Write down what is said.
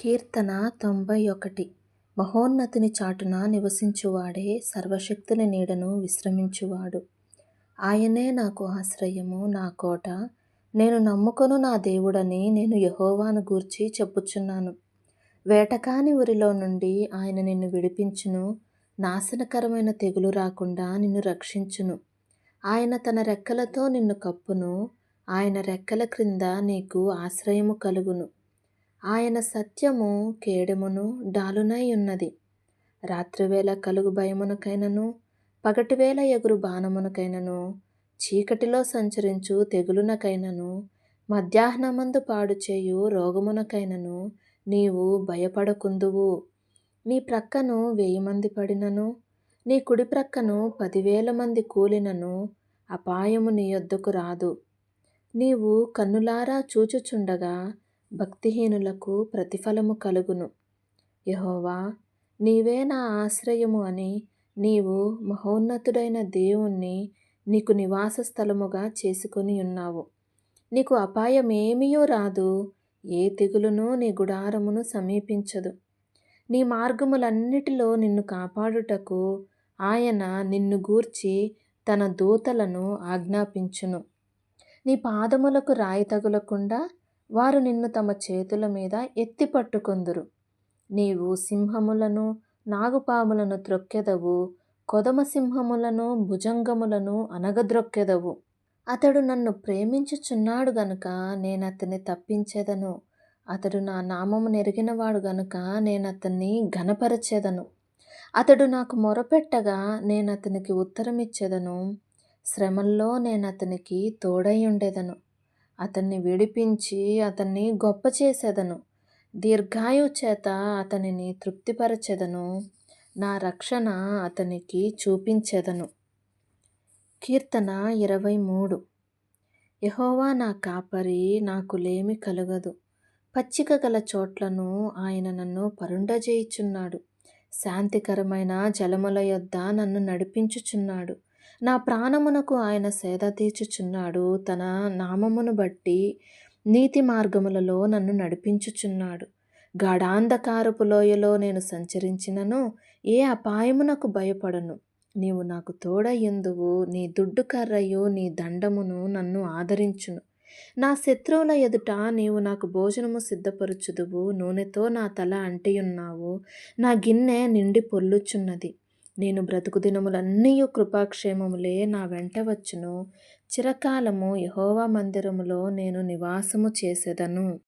కీర్తన 91. మహోన్నతుని చాటున నివసించువాడే సర్వశక్తుని నీడను విశ్రమించువాడు. ఆయనే నాకు ఆశ్రయము, నా కోట, నేను నమ్ముకొను నా దేవుడని నేను యెహోవాను గూర్చి చెప్పుచున్నాను. వేటకాని ఊరిలో నుండి ఆయన నిన్ను విడిపించును, నాశనకరమైన తెగులు రాకుండా నిన్ను రక్షించును. ఆయన తన రెక్కలతో నిన్ను కప్పును, ఆయన రెక్కల క్రింద నీకు ఆశ్రయము కలుగును. ఆయన సత్యము కేడెమును డాలునై ఉన్నది. రాత్రివేళ కలుగు భయమునకైనను, పగటివేళ ఎగురు బాణమునకైనను, చీకటిలో సంచరించు తెగులునకైనను, మధ్యాహ్నమందు పాడుచేయు రోగమునకైనను నీవు భయపడకుందువు. నీ ప్రక్కను 1000 మంది పడినను, నీ కుడి ప్రక్కను 10,000 మంది కూలినను అపాయము నీ యొద్దకు రాదు. నీవు కన్నులారా చూచుచుండగా భక్తిహీనులకు ప్రతిఫలము కలుగును. యెహోవా, నీవే నా ఆశ్రయము అని నీవు మహోన్నతుడైన దేవుణ్ణి నీకు నివాస స్థలముగా చేసుకొని ఉన్నావు. నీకు అపాయమేమియూ రాదు, ఏ తెగులును నీ గుడారమును సమీపించదు. నీ మార్గములన్నిటిలో నిన్ను కాపాడుటకు ఆయన నిన్ను గూర్చి తన దూతలను ఆజ్ఞాపించును. నీ పాదములకు రాయి తగులకుండా వారు నిన్ను తమ చేతుల మీద ఎత్తి పట్టుకొందురు. నీవు సింహములను, నాగుపాములను త్రొక్కెదవు, కొదమ సింహములను, భుజంగములను అనగద్రొక్కెదవు. అతడు నన్ను ప్రేమించుచున్నాడు గనుక నేనతన్ని తప్పించెదను. అతడు నా నామము నెరిగినవాడు గనుక నేనతన్ని ఘనపరచెదను. అతడు నాకు మొరపెట్టగా నేనతనికి ఉత్తరమిచ్చెదను. శ్రమల్లో నేనతనికి తోడైయుండెదను. అతన్ని విడిపించి అతన్ని గొప్ప చేసెదను. దీర్ఘాయువు చేత అతనిని తృప్తిపరచెదను. నా రక్షణ అతనికి చూపించెదను. కీర్తన 23. యెహోవా నా కాపరి, నాకు లేమి కలుగదు. పచ్చిక గల చోట్లను ఆయన నన్ను పరుండజేయుచున్నాడు. శాంతికరమైన జలముల యొద్ద నన్ను నడిపించుచున్నాడు. నా ప్రాణమునకు ఆయన సేద తీర్చుచున్నాడు. తన నామమును బట్టి నీతి మార్గములలో నన్ను నడిపించుచున్నాడు. గాఢాంధకారపు లోయలో నేను సంచరించినను ఏ అపాయమునకు భయపడను. నీవు నాకు తోడయ్యుందువు. నీ దుడ్డు కర్రయు నీ దండమును నన్ను ఆదరించును. నా శత్రువుల ఎదుట నీవు నాకు భోజనము సిద్ధపరచుదువు. నూనెతో నా తల అంటియున్నావు. నా గిన్నె నిండి పొర్లుచున్నది. నేను బ్రతుకు దినములన్నీయు కృపాక్షేమములే నా వెంట వచ్చును. చిరకాలము యెహోవా మందిరములో నేను నివాసము చేసెదను.